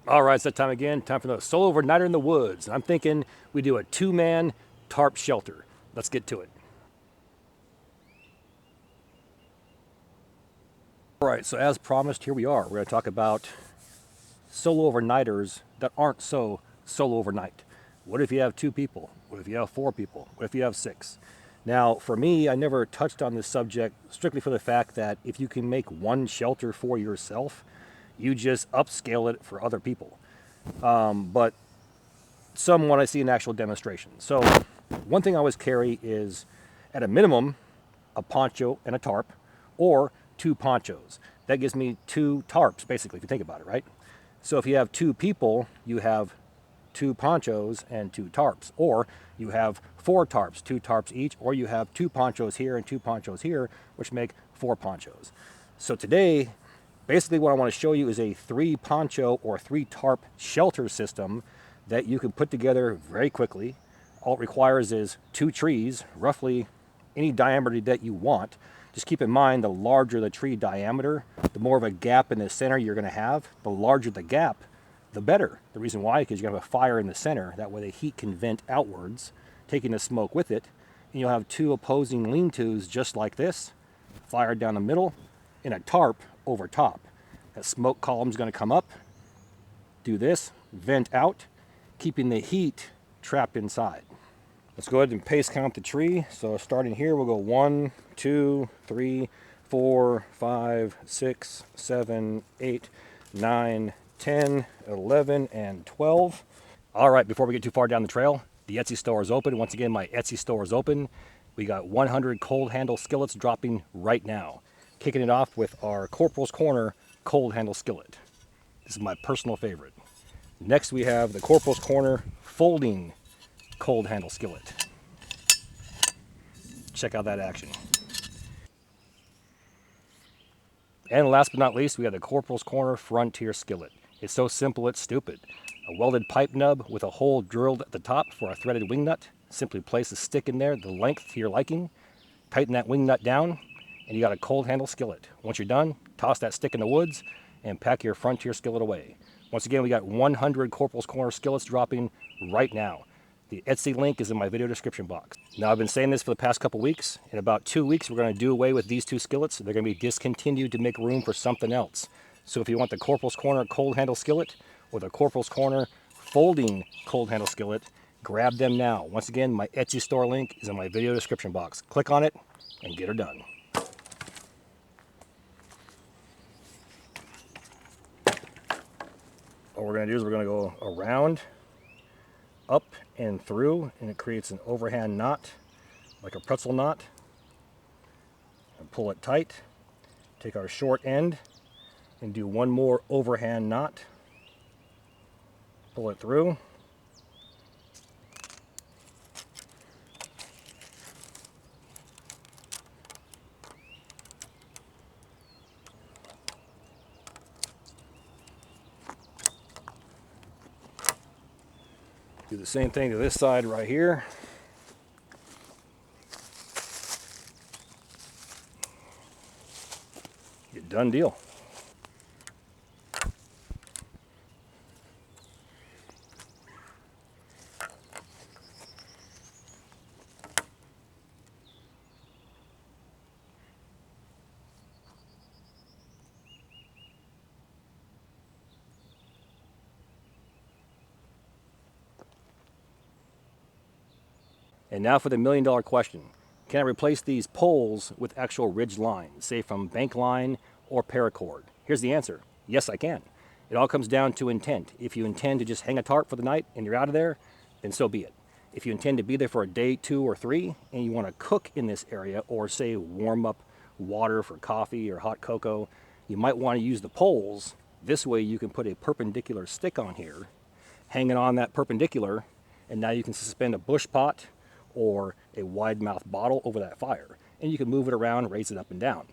All right, it's that time again. Time for the solo overnighter in the woods. I'm thinking we do a 2-man tarp shelter. Let's get to it. All right, so as promised, here we are. We're going to talk about solo overnighters that aren't so solo overnight. What if you have 2 people? What if you have 4 people? What if you have 6? Now, for me, I never touched on this subject strictly for the fact that if you can make one shelter for yourself, you just upscale it for other people. But some want to see an actual demonstration. So one thing I always carry is, at a minimum, a poncho and a tarp, or 2 ponchos. That gives me 2 tarps, basically, if you think about it, right? So if you have 2 people, you have 2 ponchos and 2 tarps, or you have 4 tarps, 2 tarps each, or you have 2 ponchos here and 2 ponchos here, which make 4 ponchos. So today, basically what I want to show you is a 3 poncho or 3 tarp shelter system that you can put together very quickly. All it requires is 2 trees, roughly any diameter that you want. Just keep in mind, the larger the tree diameter, the more of a gap in the center you're going to have. The larger the gap, the better. The reason why, because you're going to have a fire in the center. That way the heat can vent outwards, taking the smoke with it. And you'll have 2 opposing lean-tos just like this, fire down the middle, and a tarp over top. That smoke column is going to come up, do this, vent out, keeping the heat trapped inside. Let's go ahead and pace count the tree. So starting here, we'll go 1, 2, 3, 4, 5, 6, 7, 8, 9, 10, 11, and 12. All right, before we get too far down the trail, the Etsy store is open. Once again, my Etsy store is open. We got 100 cold handle skillets dropping right now. Kicking it off with our Corporals Corner cold handle skillet. This is my personal favorite. Next, we have the Corporals Corner folding cold handle skillet. Check out that action. And last but not least, we have the Corporals Corner Frontier skillet. It's so simple, it's stupid. A welded pipe nub with a hole drilled at the top for a threaded wing nut. Simply place a stick in there, the length to your liking. Tighten that wing nut down, and you got a cold handle skillet. Once you're done, toss that stick in the woods and pack your Frontier skillet away. Once again, we got 100 Corporals Corner skillets dropping right now. The Etsy link is in my video description box. Now, I've been saying this for the past couple weeks. In about 2 weeks, we're going to do away with these 2 skillets. They're going to be discontinued to make room for something else. So if you want the Corporals Corner cold handle skillet or the Corporals Corner folding cold handle skillet, grab them now. Once again, my Etsy store link is in my video description box. Click on it and get her done. What we're going to do is we're going to go around, up and through, and it creates an overhand knot, like a pretzel knot. And pull it tight. Take our short end and do one more overhand knot. Pull it through. Do the same thing to this side right here. Done deal. And now for the $1,000,000 question. Can I replace these poles with actual ridge lines, say from bank line or paracord? Here's the answer. Yes, I can. It all comes down to intent. If you intend to just hang a tarp for the night and you're out of there, then so be it. If you intend to be there for a day, 2, or 3, and you want to cook in this area or say warm up water for coffee or hot cocoa, you might want to use the poles. This way you can put a perpendicular stick on here, hang it on that perpendicular, and now you can suspend a bush pot or a wide mouth bottle over that fire. And you can move it around, raise it up and down.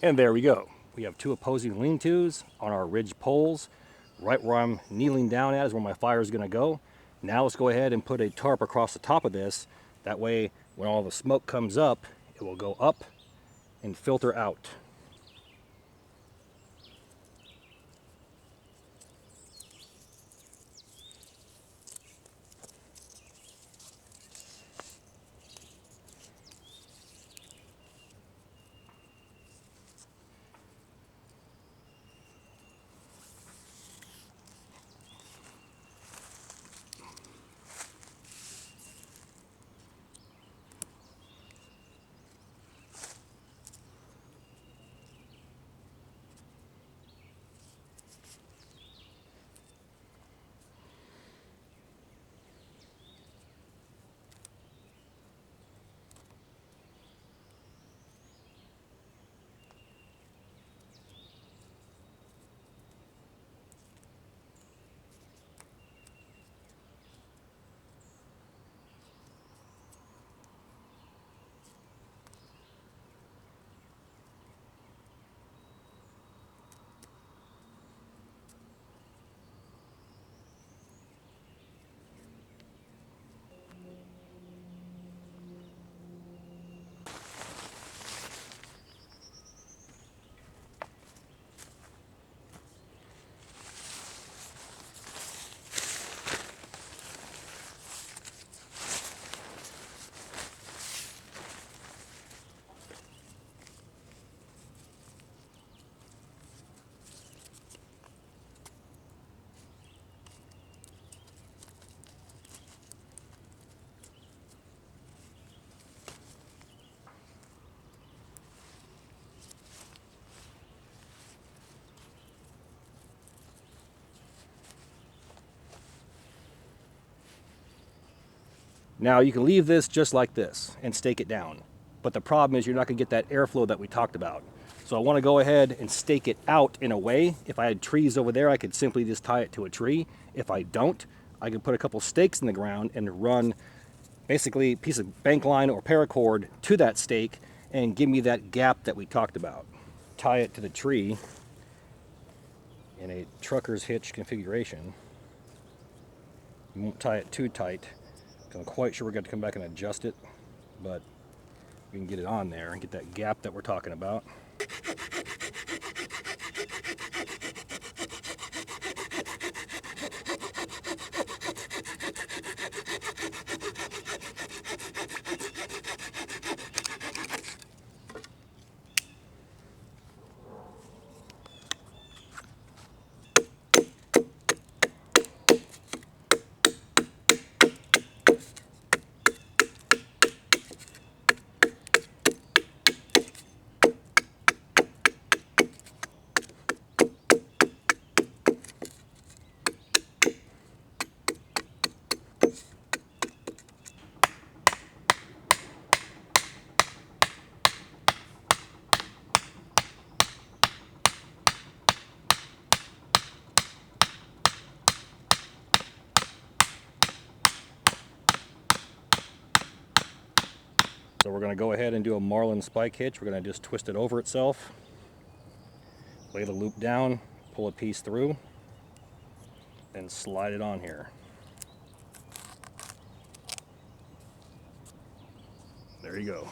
And there we go. We have two opposing lean-tos on our ridge poles. Right where I'm kneeling down at is where my fire is going to go. Now let's go ahead and put a tarp across the top of this. That way, when all the smoke comes up, it will go up and filter out. Now you can leave this just like this and stake it down. But the problem is you're not going to get that airflow that we talked about. So I want to go ahead and stake it out in a way. If I had trees over there, I could simply just tie it to a tree. If I don't, I can put a couple stakes in the ground and run basically a piece of bank line or paracord to that stake and give me that gap that we talked about. Tie it to the tree in a trucker's hitch configuration. You won't tie it too tight. I'm quite sure we're going to come back and adjust it, but we can get it on there and get that gap that we're talking about. So we're going to go ahead and do a marlin spike hitch. We're going to just twist it over itself, lay the loop down, pull a piece through, and slide it on here. There you go.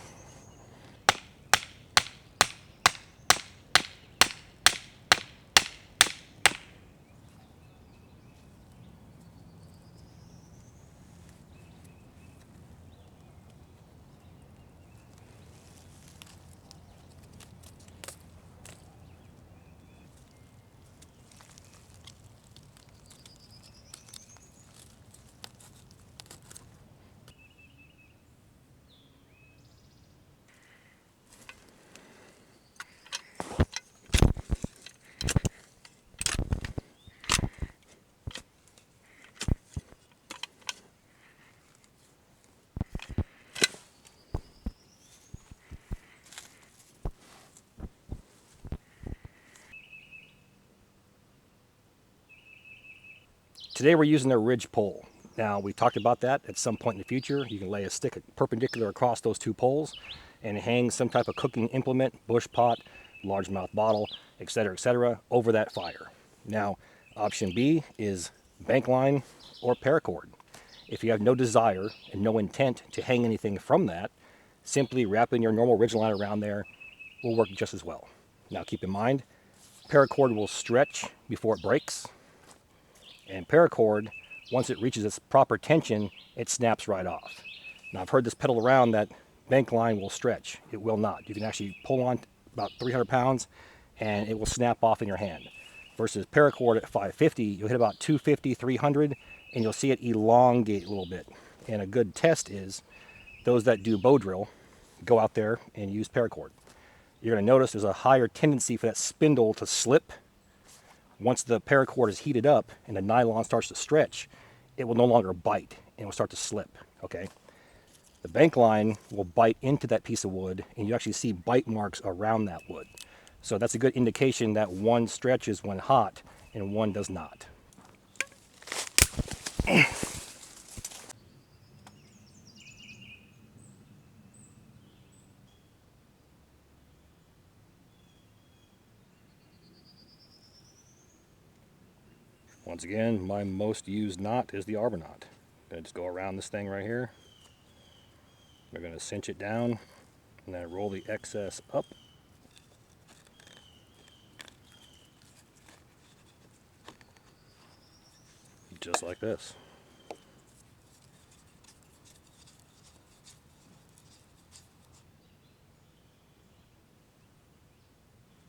Today we're using a ridge pole. Now we talked about that at some point in the future. You can lay a stick perpendicular across those two poles and hang some type of cooking implement, bush pot, largemouth bottle, etc., over that fire. Now, option B is bank line or paracord. If you have no desire and no intent to hang anything from that, simply wrapping your normal ridgeline around there will work just as well. Now keep in mind, paracord will stretch before it breaks, and paracord, once it reaches its proper tension, it snaps right off. Now I've heard this peddled around that bank line will stretch. It will not. You can actually pull on about 300 pounds and it will snap off in your hand. Versus paracord at 550, you'll hit about 250, 300, and you'll see it elongate a little bit. And a good test is those that do bow drill, go out there and use paracord. You're going to notice there's a higher tendency for that spindle to slip. Once the paracord is heated up and the nylon starts to stretch, it will no longer bite and will start to slip, okay? The bank line will bite into that piece of wood and you actually see bite marks around that wood. So that's a good indication that one stretches when hot and one does not. Once again, my most used knot is the arbor knot. I'm going to just go around this thing right here. We're going to cinch it down and then roll the excess up. Just like this.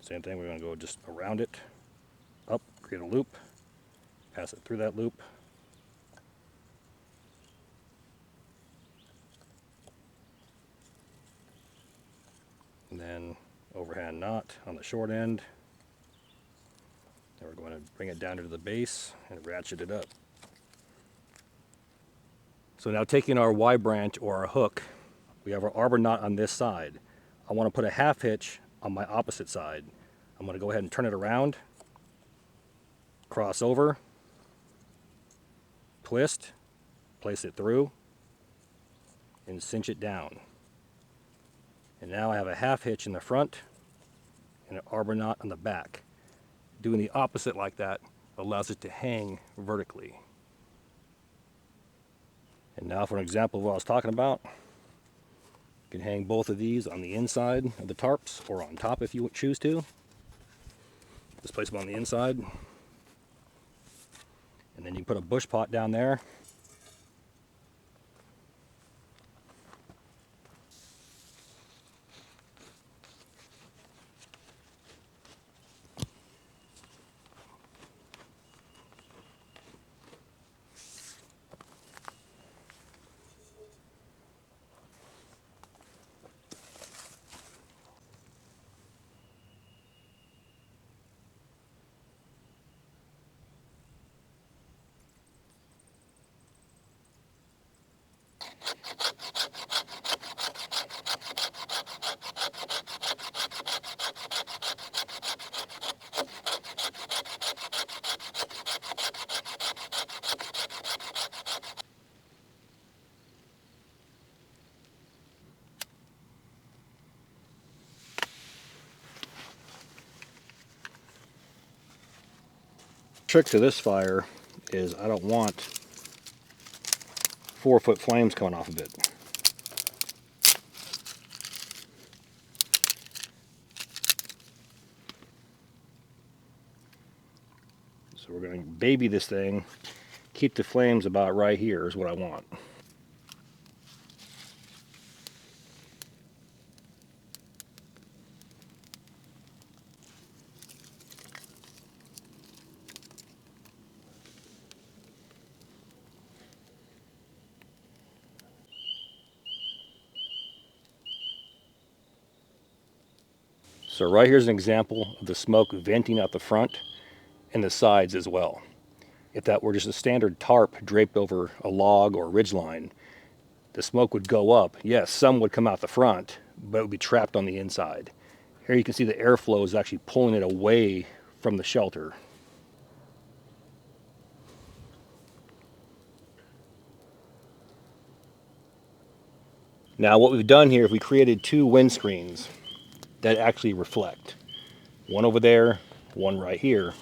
Same thing, we're going to go just around it, up, create a loop, pass it through that loop. And then overhand knot on the short end. Then we're going to bring it down to the base and ratchet it up. So now taking our Y branch or our hook, we have our arbor knot on this side. I want to put a half hitch on my opposite side. I'm going to go ahead and turn it around, cross over, twist, place it through, and cinch it down. And now I have a half hitch in the front and an arbor knot on the back. Doing the opposite like that allows it to hang vertically. And now for an example of what I was talking about, you can hang both of these on the inside of the tarps or on top if you choose to. Just place them on the inside. And then you put a bush pot down there. Trick to this fire is I don't want 4-foot flames coming off of it. So we're going to baby this thing, keep the flames about right here is what I want. So right here's an example of the smoke venting out the front and the sides as well. If that were just a standard tarp draped over a log or ridgeline, the smoke would go up. Yes, some would come out the front, but it would be trapped on the inside. Here you can see the airflow is actually pulling it away from the shelter. Now what we've done here is we created two windscreens that actually reflect. one over there, one right here.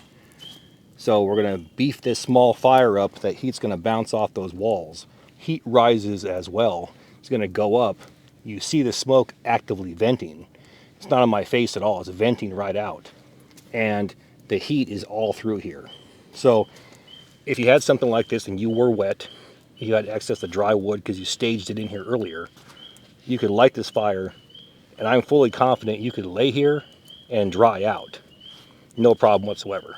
So we're going to beef this small fire up. That heat's going to bounce off those walls. Heat rises as well. It's going to go up. You see the smoke actively venting. It's not on my face at all. It's venting right out. And the heat is all through here. So if you had something like this and you were wet, you had access to dry wood because you staged it in here earlier, you could light this fire, and I'm fully confident you could lay here and dry out. No problem whatsoever.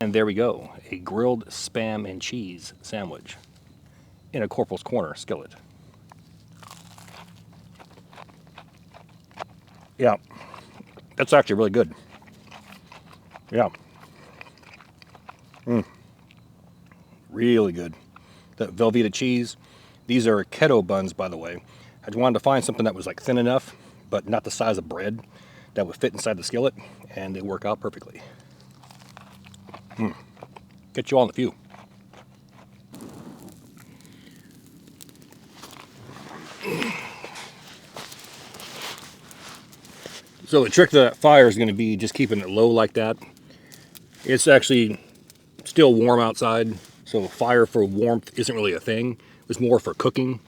And there we go, a grilled Spam and cheese sandwich in a Corporal's Corner skillet. Yeah, that's actually really good. Yeah. Really good. That Velveeta cheese. These are keto buns, by the way. I just wanted to find something that was like thin enough, but not the size of bread, that would fit inside the skillet, and they work out perfectly. Get you all in a few. So the trick to that fire is going to be just keeping it low like that. It's actually still warm outside, so fire for warmth isn't really a thing. It's more for cooking.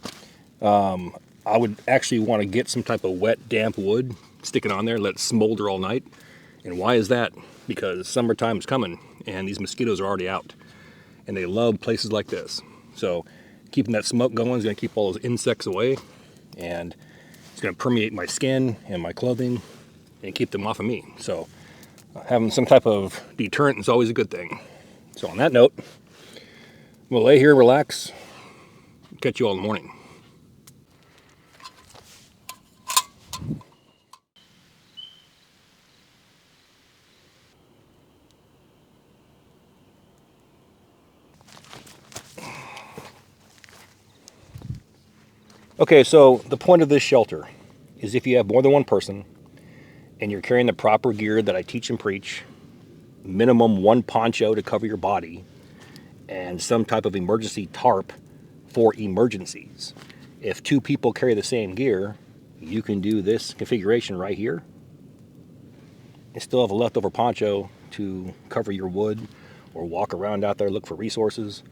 I would actually want to get some type of wet, damp wood, stick it on there, let it smolder all night. And why is that? Because summertime is coming, and these mosquitoes are already out. And they love places like this. So keeping that smoke going is going to keep all those insects away, and it's going to permeate my skin and my clothing and keep them off of me. So having some type of deterrent is always a good thing. So on that note, we'll lay here, relax, catch you all in the morning. Okay, so the point of this shelter is if you have more than one person and you're carrying the proper gear that I teach and preach, minimum one poncho to cover your body, and some type of emergency tarp for emergencies. If two people carry the same gear, you can do this configuration right here and still have a leftover poncho to cover your wood or walk around out there, look for resources,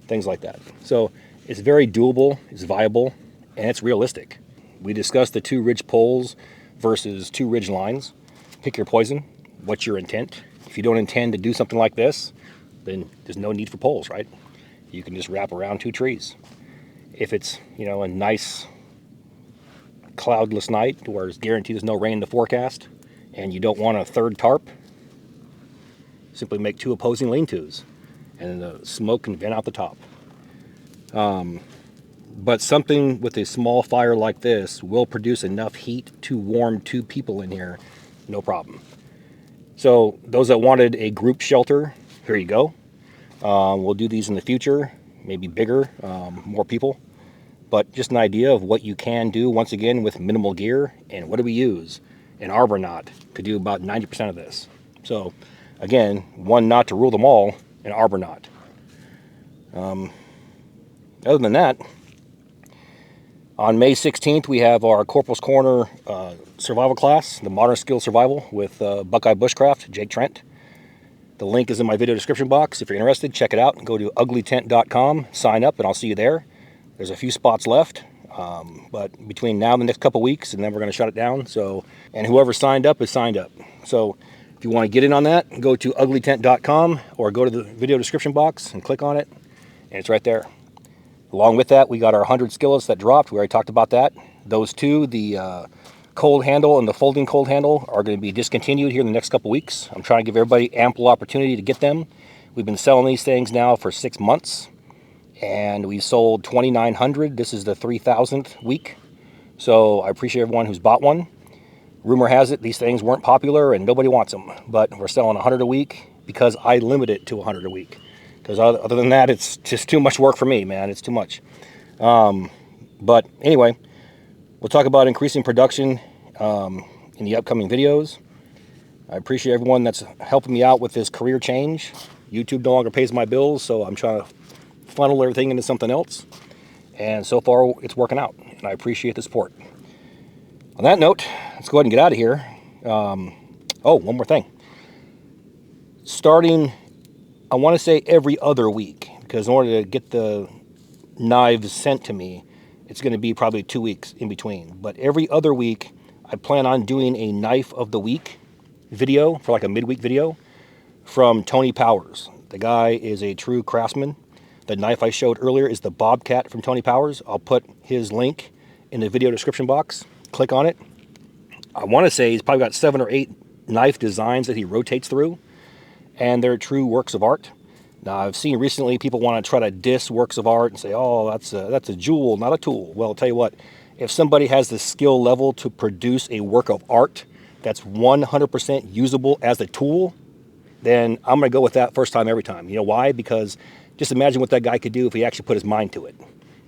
things like that. So it's very doable, it's viable, and it's realistic. We discussed the 2 ridge poles versus 2 ridge lines. Pick your poison. What's your intent? If you don't intend to do something like this, then there's no need for poles, right? You can just wrap around 2 trees. If it's, a nice cloudless night where it's guaranteed there's no rain in the forecast, and you don't want a 3rd tarp, simply make 2 opposing lean-tos, and the smoke can vent out the top. But something with a small fire like this will produce enough heat to warm 2 people in here, no problem. So those that wanted a group shelter, here you go. We'll do these in the future, maybe bigger, more people. But just an idea of what you can do, once again, with minimal gear. And what do we use? An arbor knot to do about 90% of this. So again, one knot to rule them all, an arbor knot. Other than that, On May 16th, we have our Corporals Corner survival class, the Modern Skill Survival with Buckeye Bushcraft, Jake Trent. The link is in my video description box. If you're interested, check it out. Go to uglytent.com, sign up, and I'll see you there. There's a few spots left, but between now and the next couple weeks, and then we're going to shut it down. So, and whoever signed up is signed up. So if you want to get in on that, go to uglytent.com or go to the video description box and click on it, and it's right there. Along with that, we got our 100 skillets that dropped. We already talked about that. Those two, the cold handle and the folding cold handle, are going to be discontinued here in the next couple weeks. I'm trying to give everybody ample opportunity to get them. We've been selling these things now for 6 months, and we sold 2,900. This is the 3,000th week. So I appreciate everyone who's bought one. Rumor has it these things weren't popular and nobody wants them, but we're selling 100 a week because I limit it to 100 a week. Because other than that, it's just too much work for me, man. It's too much. But anyway, we'll talk about increasing production in the upcoming videos. I appreciate everyone that's helping me out with this career change. YouTube no longer pays my bills, so I'm trying to funnel everything into something else. And so far, it's working out, and I appreciate the support. On that note, let's go ahead and get out of here. Oh, one more thing. Starting, I want to say every other week, because in order to get the knives sent to me, it's going to be probably 2 weeks in between. But every other week, I plan on doing a knife of the week video, for like a midweek video, from Tony Powers. The guy is a true craftsman. The knife I showed earlier is the Bobcat from Tony Powers. I'll put his link in the video description box. Click on it. I want to say he's probably got 7 or 8 knife designs that he rotates through, and they're true works of art. Now, I've seen recently people want to try to diss works of art and say, oh, that's a jewel, not a tool. Well, I'll tell you what, if somebody has the skill level to produce a work of art that's 100% usable as a tool, then I'm going to go with that first time every time. You know why? Because just imagine what that guy could do if he actually put his mind to it.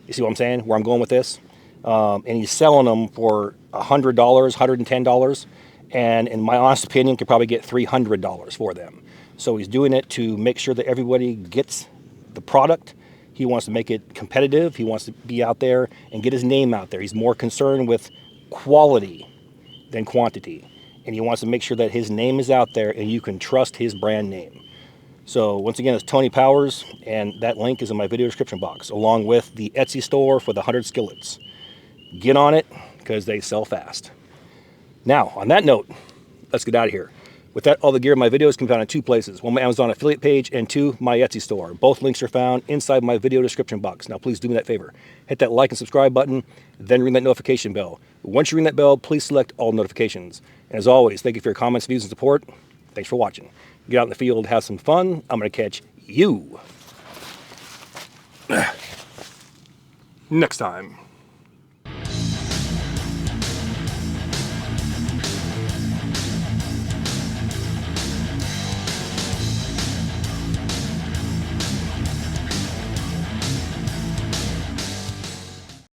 You see what I'm saying? Where I'm going with this? And he's selling them for $100, $110, and in my honest opinion, could probably get $300 for them. So he's doing it to make sure that everybody gets the product. He wants to make it competitive. He wants to be out there and get his name out there. He's more concerned with quality than quantity. And he wants to make sure that his name is out there and you can trust his brand name. So once again, it's Tony Powers, and that link is in my video description box, along with the Etsy store for the 100 skillets. Get on it, because they sell fast. Now, on that note, let's get out of here. With that, all the gear in my videos can be found in 2 places. One, my Amazon affiliate page, and 2, my Etsy store. Both links are found inside my video description box. Now, please do me that favor. Hit that like and subscribe button, then ring that notification bell. Once you ring that bell, please select all notifications. And as always, thank you for your comments, views, and support. Thanks for watching. Get out in the field, have some fun. I'm going to catch you next time.